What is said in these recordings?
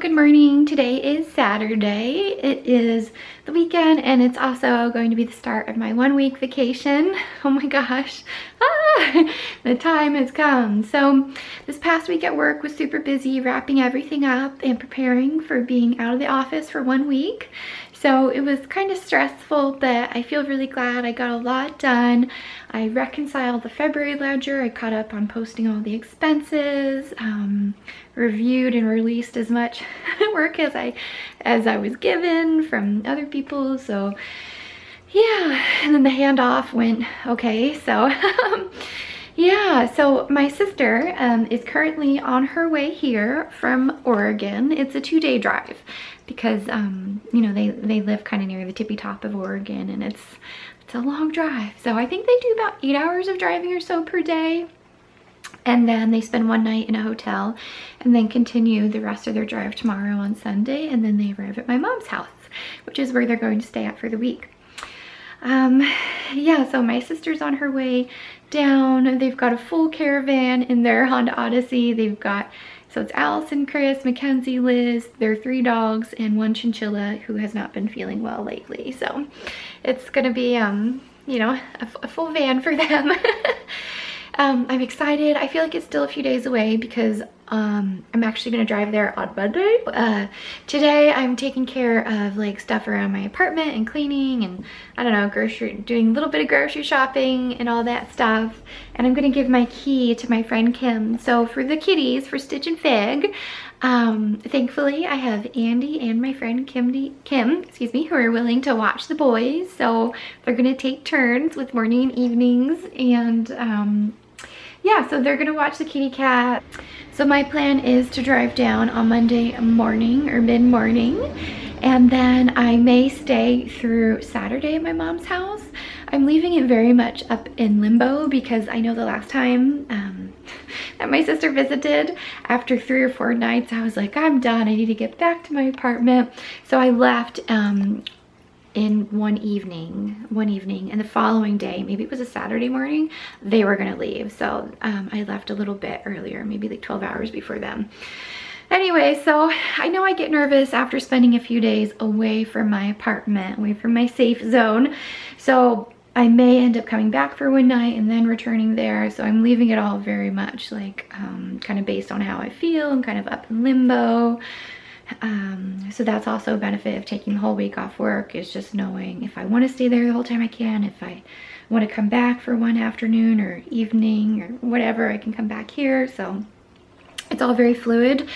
good morning. Today is Saturday. It is the weekend and it's also going to be the start of my 1-week vacation. Oh my gosh, the time has come. So this past week at work was super busy wrapping everything up and preparing for being out of the office for 1 week. So it was kind of stressful, but I feel really glad I got a lot done. I reconciled the February ledger. I caught up on posting all the expenses, reviewed and released as much work as I was given from other people. So yeah, and then the handoff went okay. So yeah, so my sister is currently on her way here from Oregon. It's a 2-day drive because you know, they live kind of near the tippy top of Oregon, and it's a long drive. So I think they do about 8 hours of driving or so per day. And then they spend 1 night in a hotel and then continue the rest of their drive tomorrow on Sunday. And then they arrive at my mom's house, which is where they're going to stay at for the week. Yeah, so my sister's on her way down. They've got a full caravan in their Honda Odyssey. They've got, so it's Allison, Chris, Mackenzie, Liz, their 3 dogs, and 1 chinchilla who has not been feeling well lately. So it's gonna be, you know, a full van for them. I'm excited. I feel like it's still a few days away because I'm actually gonna drive there on Monday. Today I'm taking care of like stuff around my apartment and cleaning and I don't know, doing a little bit of grocery shopping and all that stuff. And I'm gonna give my key to my friend Kim. So for the kitties, for Stitch and Fig, thankfully I have Andy and my friend Kim, who are willing to watch the boys. So they're gonna take turns with morning and evenings, and yeah, so they're gonna watch the kitty cat. So my plan is to drive down on Monday morning or mid-morning, and then I may stay through Saturday at my mom's house. I'm leaving it very much up in limbo because I know the last time that my sister visited, after 3 or 4 nights, I was like, I'm done. I need to get back to my apartment. So I left in one evening, and the following day, maybe it was a Saturday morning, they were gonna leave. So I left a little bit earlier, maybe like 12 hours before them. Anyway, so I know I get nervous after spending a few days away from my apartment, away from my safe zone. So I may end up coming back for 1 night and then returning there. So I'm leaving it all very much like kind of based on how I feel and kind of up in limbo. So that's also a benefit of taking the whole week off work, is just knowing if I want to stay there the whole time I can. If I want to come back for 1 afternoon or evening or whatever, I can come back here. So it's all very fluid.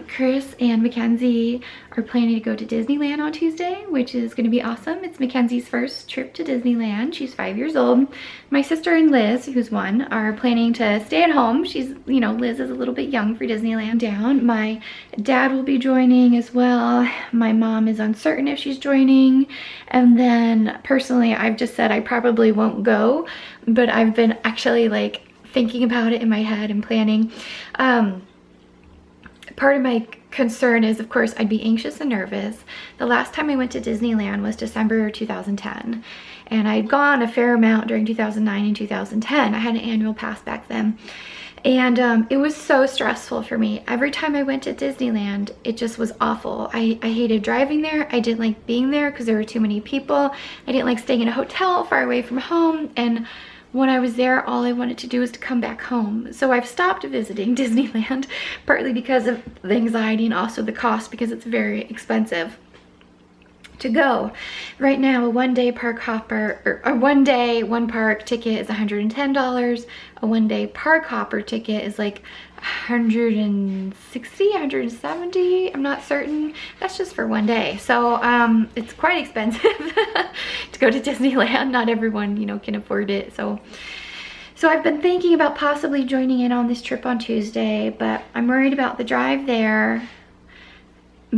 Chris and Mackenzie are planning to go to Disneyland on Tuesday, which is going to be awesome. It's Mackenzie's first trip to Disneyland. She's 5 years old. My sister and Liz, who's 1, are planning to stay at home. She's, you know, Liz is a little bit young for Disneyland down. My dad will be joining as well. My mom is uncertain if she's joining. And then personally, I've just said I probably won't go, but I've been actually like thinking about it in my head and planning. Part of my concern is, of course, I'd be anxious and nervous. The last time I went to Disneyland was December 2010, and I'd gone a fair amount during 2009 and 2010. I had an annual pass back then, and it was so stressful for me. Every time I went to Disneyland, it just was awful. I hated driving there. I didn't like being there because there were too many people. I didn't like staying in a hotel far away from home, and when I was there, all I wanted to do was to come back home. So I've stopped visiting Disneyland, partly because of the anxiety and also the cost, because it's very expensive to go. Right now, a 1-day park hopper, or a 1-day, 1 park ticket is $110. A 1-day park hopper ticket is like $160, $170, I'm not certain. That's just for 1 day. So it's quite expensive to go to Disneyland. Not everyone, you know, can afford it. So I've been thinking about possibly joining in on this trip on Tuesday, but I'm worried about the drive there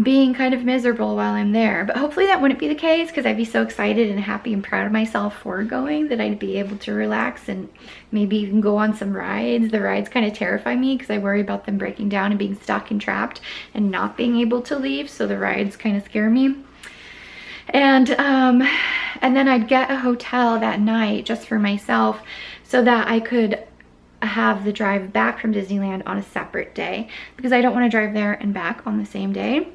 being kind of miserable while I'm there. But hopefully that wouldn't be the case, because I'd be so excited and happy and proud of myself for going that I'd be able to relax and maybe even go on some rides. The rides kind of terrify me because I worry about them breaking down and being stuck and trapped and not being able to leave. So the rides kind of scare me. And then I'd get a hotel that night just for myself so that I could have the drive back from Disneyland on a separate day because I don't want to drive there and back on the same day.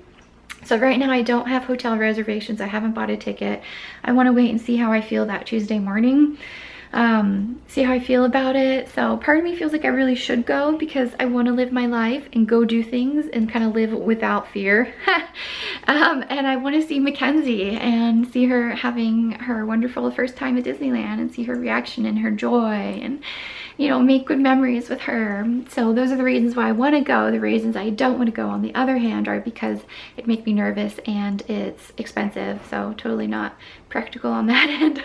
So right now I don't have hotel reservations. I haven't bought a ticket. I want to wait and see how I feel that Tuesday morning. See how I feel about it. So part of me feels like I really should go because I want to live my life and go do things and kind of live without fear. And I want to see Mackenzie and see her having her wonderful first time at Disneyland and see her reaction and her joy and, you know, make good memories with her. So those are the reasons why I want to go. The reasons I don't want to go, on the other hand, are because it makes me nervous and it's expensive. So totally not practical on that end.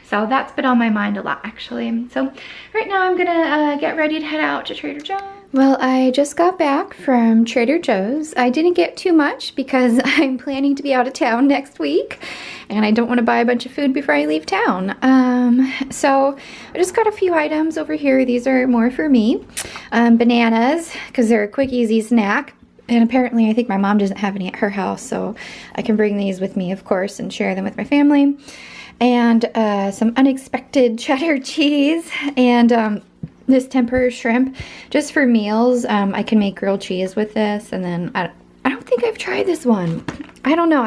So that's been on my mind a lot, actually. So right now I'm gonna get ready to head out to Trader Joe's. Well, I just got back from Trader Joe's. I didn't get too much because I'm planning to be out of town next week and I don't want to buy a bunch of food before I leave town. So I just got a few items over here. These are more for me. Bananas, because they're a quick, easy snack. And apparently I think my mom doesn't have any at her house, so I can bring these with me, of course, and share them with my family. And some unexpected cheddar cheese and this tempura shrimp just for meals. I can make grilled cheese with this, and then I don't think I've tried this one. I don't know.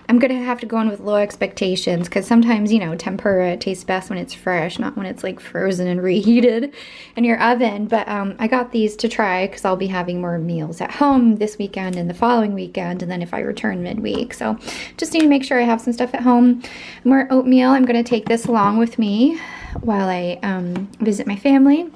I'm gonna have to go in with low expectations because sometimes, you know, tempura tastes best when it's fresh, not when it's like frozen and reheated in your oven. But I got these to try because I'll be having more meals at home this weekend and the following weekend, and then if I return midweek. So just need to make sure I have some stuff at home. More oatmeal. I'm gonna take this along with me while I visit my family.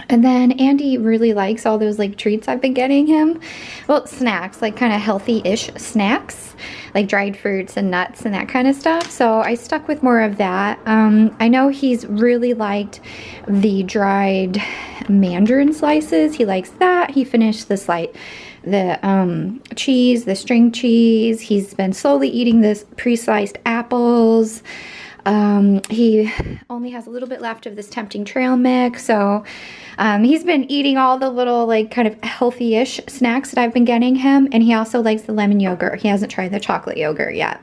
And then Andy really likes all those like treats I've been getting him. Well, snacks, like kind of healthy-ish snacks, like dried fruits and nuts and that kind of stuff. So I stuck with more of that. I know he's really liked the dried mandarin slices. He likes that. He finished the cheese, the string cheese. He's been slowly eating this pre-sliced apples. He only has a little bit left of this tempting trail mix, so he's been eating all the little like kind of healthy-ish snacks that I've been getting him, and he also likes the lemon yogurt. He hasn't tried the chocolate yogurt yet.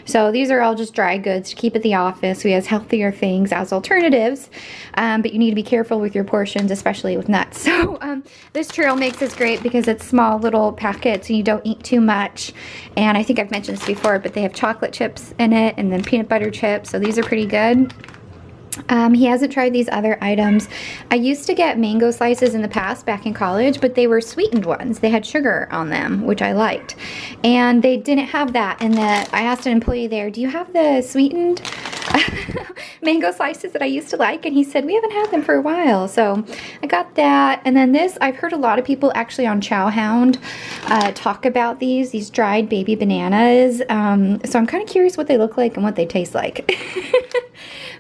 So these are all just dry goods to keep at the office. He has healthier things as alternatives, but you need to be careful with your portions, especially with nuts. So this trail mix is great because it's small little packets and you don't eat too much. And I think I've mentioned this before, but they have chocolate chips in it and then peanut butter chips. So these are pretty good. He hasn't tried these other items. I used to get mango slices in the past back in college, but they were sweetened ones. They had sugar on them, which I liked. And they didn't have that. And I asked an employee there, do you have the sweetened mango slices that I used to like? And he said, we haven't had them for a while. So I got that. And then this, I've heard a lot of people actually on Chowhound talk about these dried baby bananas. So I'm kind of curious what they look like and what they taste like.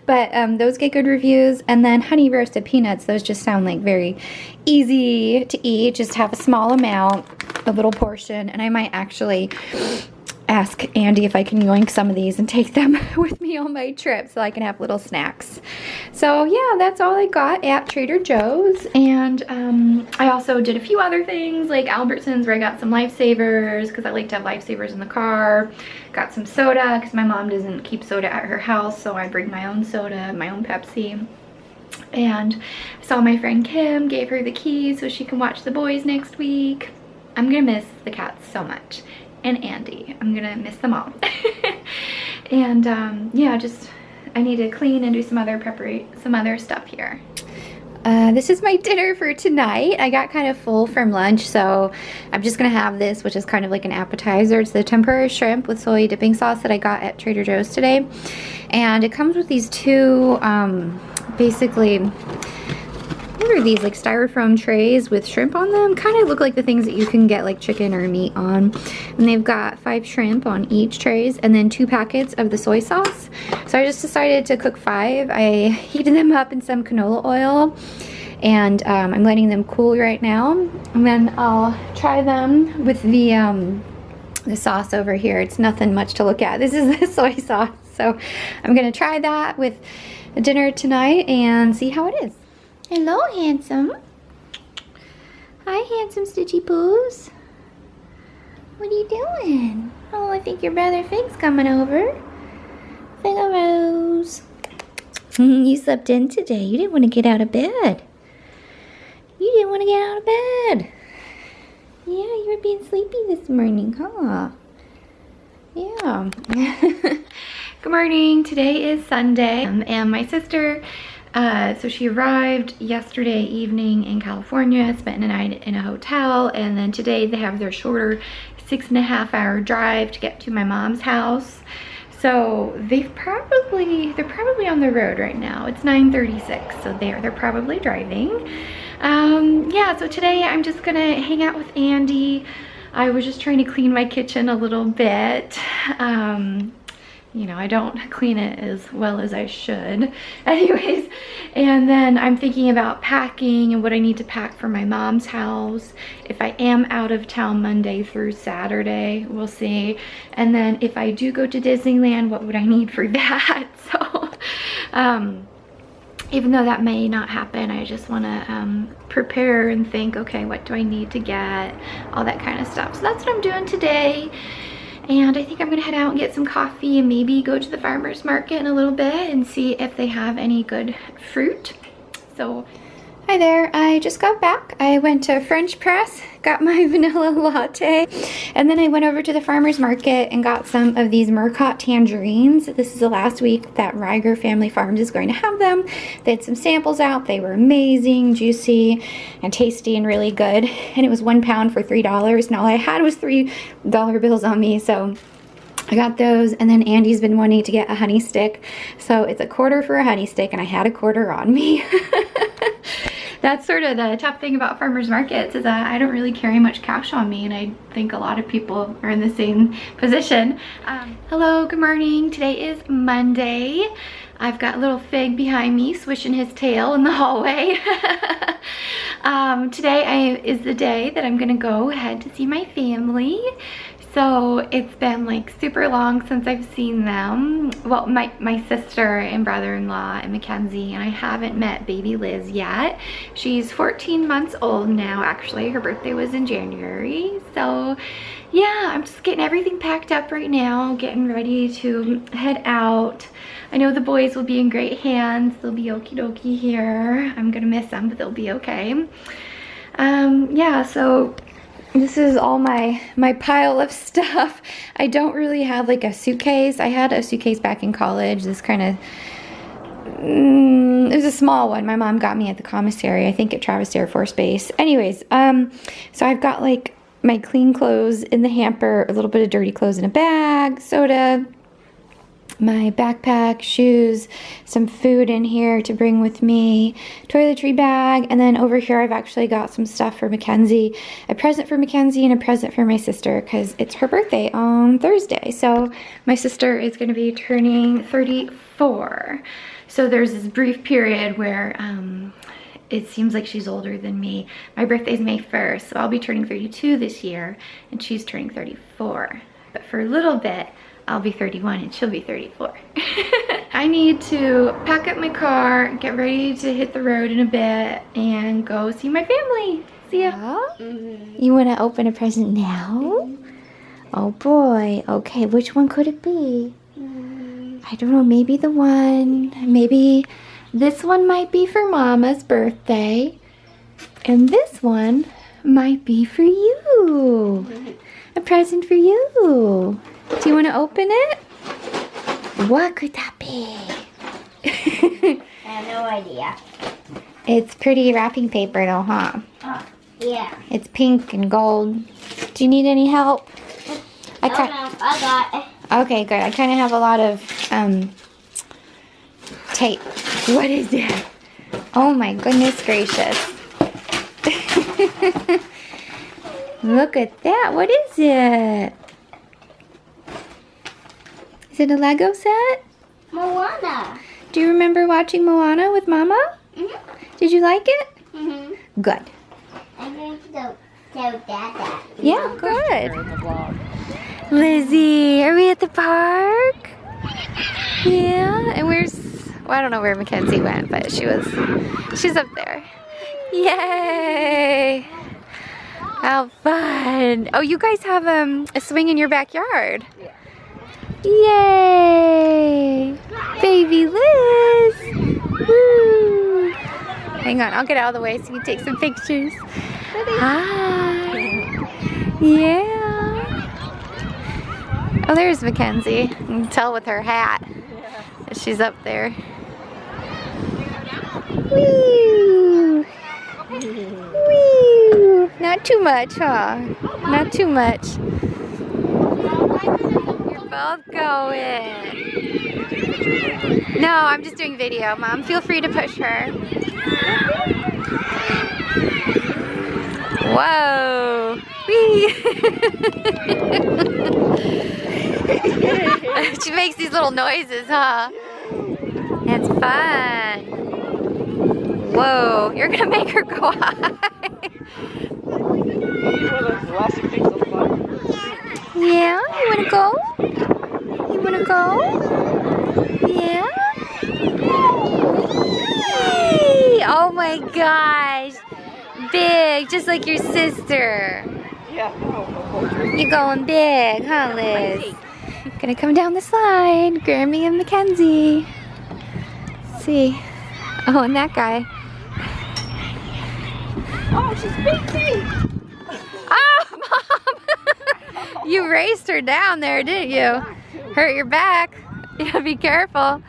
But those get good reviews. And then honey roasted peanuts, those just sound like very easy to eat. Just have a small amount, a little portion. And I might actually ask Andy if I can yoink some of these and take them with me on my trip so I can have little snacks. So yeah, that's all I got at Trader Joe's. And I also did a few other things like Albertsons, where I got some Lifesavers because I like to have Lifesavers in the car. Got some soda because my mom doesn't keep soda at her house, so I bring my own soda, my own Pepsi. And saw my friend Kim, gave her the keys so she can watch the boys next week. I'm gonna miss the cats so much. And Andy, I'm gonna miss them all. And yeah, just I need to clean and do some other stuff here. This is my dinner for tonight. I got kind of full from lunch, so I'm just gonna have this, which is kind of like an appetizer. It's the tempura shrimp with soy dipping sauce that I got at Trader Joe's today. And it comes with these two, basically, what are these, like styrofoam trays with shrimp on them? Kind of look like the things that you can get like chicken or meat on. And they've got 5 shrimp on each trays and then 2 packets of the soy sauce. So I just decided to cook 5. I heated them up in some canola oil and I'm letting them cool right now. And then I'll try them with the sauce over here. It's nothing much to look at. This is the soy sauce. So I'm gonna try that with dinner tonight and see how it is. Hello, handsome. Hi, handsome Stitchy Poos. What are you doing? Oh, I think your brother Fig's coming over. Figarose. You slept in today. You didn't want to get out of bed. You didn't want to get out of bed. Yeah, you were being sleepy this morning, huh? Yeah. Good morning. Today is Sunday, and my sister, so she arrived yesterday evening in California, spent a night in a hotel, and then today they have their shorter 6.5-hour drive to get to my mom's house. So they're probably on the road right now. It's 9:36, so they're probably driving. Yeah, so today I'm just gonna hang out with Andy. I was just trying to clean my kitchen a little bit. You know, I don't clean it as well as I should. Anyways, and then I'm thinking about packing and what I need to pack for my mom's house. If I am out of town Monday through Saturday, we'll see. And then if I do go to Disneyland, what would I need for that? So, even though that may not happen, I just want to prepare and think, okay, what do I need to get? All that kind of stuff. So that's what I'm doing today. And I think I'm gonna head out and get some coffee and maybe go to the farmer's market in a little bit and see if they have any good fruit. So, hi there, I just got back. I went to French Press, got my vanilla latte, and then I went over to the farmer's market and got some of these Murcott tangerines. This is the last week that Reiger Family Farms is going to have them. They had some samples out. They were amazing, juicy, and tasty, and really good. And it was 1 pound for $3. And all I had was $3 bills on me, so I got those. And then Andy's been wanting to get a honey stick, so it's $1 for a honey stick, and I had $1 on me. That's sort of the tough thing about farmers markets, is that I don't really carry much cash on me, and I think a lot of people are in the same position. Hello, good morning. Today is Monday. I've got little Fig behind me swishing his tail in the hallway. Today is the day that I'm gonna go ahead to see my family. So it's been like super long since I've seen them. Well, my sister and brother-in-law and Mackenzie, and I haven't met baby Liz yet. She's 14 months old now, actually. Her birthday was in January. So yeah, I'm just getting everything packed up right now, getting ready to head out. I know the boys will be in great hands. They'll be okie dokie here. I'm gonna miss them, but they'll be okay. Yeah, so this is all my pile of stuff. I don't really have like a suitcase. I had a suitcase back in college. This kind of, it was a small one. My mom got me at the commissary, I think at Travis Air Force Base. Anyways, so I've got like my clean clothes in the hamper, a little bit of dirty clothes in a bag, soda, my backpack, shoes, some food in here to bring with me, toiletry bag, and then over here I've actually got some stuff for Mackenzie, a present for Mackenzie and a present for my sister, because it's her birthday on Thursday. So my sister is going to be turning 34. So there's this brief period where it seems like she's older than me. My birthday's May 1st, so I'll be turning 32 this year, and she's turning 34. But for a little bit, I'll be 31 and she'll be 34. I need to pack up my car, get ready to hit the road in a bit, and go see my family. See ya. Mm-hmm. You want to open a present now? Mm-hmm. Oh boy. Okay, which one could it be? Mm-hmm. I don't know, maybe the one, maybe this one might be for Mama's birthday, and this one might be for you. Mm-hmm. A present for you. Do you want to open it? What could that be? I have no idea. It's pretty wrapping paper though, huh? Yeah. It's pink and gold. Do you need any help? No, I got it. Okay, good. I kind of have a lot of tape. What is it? Oh my goodness gracious. Look at that. What is it? Is it a Lego set? Moana. Do you remember watching Moana with Mama? Mm-hmm. Did you like it? Mm-hmm. Good. I'm going to tell Dad that. Yeah, good. Lizzie, are we at the park? Yeah, and well, I don't know where Mackenzie went, but she's up there. Yay! How fun. Oh, you guys have a swing in your backyard. Yeah. Yay! Baby Liz! Woo. Hang on, I'll get out of the way so you can take some pictures. Hi. Yeah. Oh, there's Mackenzie. You can tell with her hat that she's up there. Woo. Woo. Not too much, huh? Not too much. You're both going. No, I'm just doing video, Mom. Feel free to push her. Whoa. Whee. She makes these little noises, huh? It's fun. Whoa, you're gonna make her go high. Yeah, you wanna go? You wanna go? Yeah? Yay! Oh my gosh. Big, just like your sister. You're going big, huh, Liz? Gonna come down the slide. Grammy and Mackenzie. Let's see. Oh, and that guy. Oh, she's big. Oh, Mom! You raced her down there, didn't you? Hurt your back. You gotta be careful.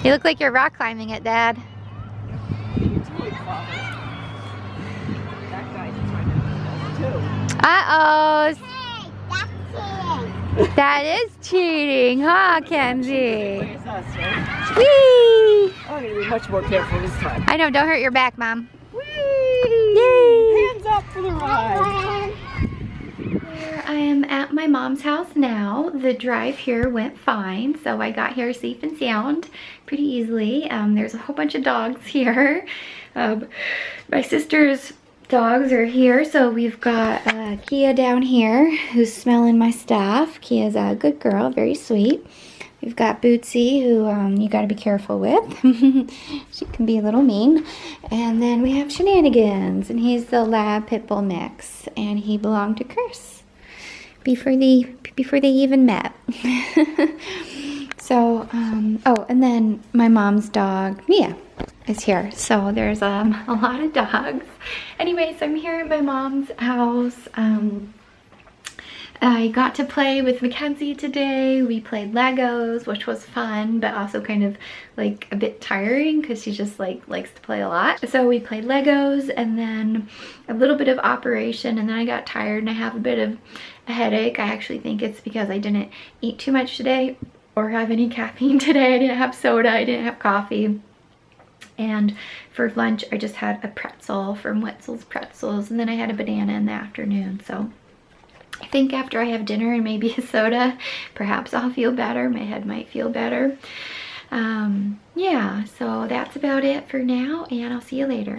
You look like you're rock climbing it, Dad. Uh-oh. That is cheating, huh, Kenzie? Whee! I'm going to be much more careful this time. I know, don't hurt your back, Mom. Whee! Yay! Hands up for the ride. Here I am at my mom's house now. The drive here went fine, so I got here safe and sound pretty easily. There's a whole bunch of dogs here. My sister's dogs are here, so we've got Kia down here who's smelling my stuff. Kia's a good girl, very sweet. We've got Bootsy, who you got to be careful with. She can be a little mean. And then we have Shenanigans, and he's the lab pit bull mix, and he belonged to Chris before they even met. So, oh, and then my mom's dog, Mia, is here. So there's a lot of dogs. Anyways, I'm here at my mom's house. I got to play with Mackenzie today. We played Legos, which was fun, but also kind of like a bit tiring because she just like likes to play a lot. So we played Legos and then a little bit of Operation, and then I got tired and I have a bit of a headache. I actually think it's because I didn't eat too much today or have any caffeine today. I didn't have soda, I didn't have coffee. And for lunch, I just had a pretzel from Wetzel's Pretzels, and then I had a banana in the afternoon. So I think after I have dinner and maybe a soda, perhaps I'll feel better. My head might feel better. Yeah, so that's about it for now, and I'll see you later.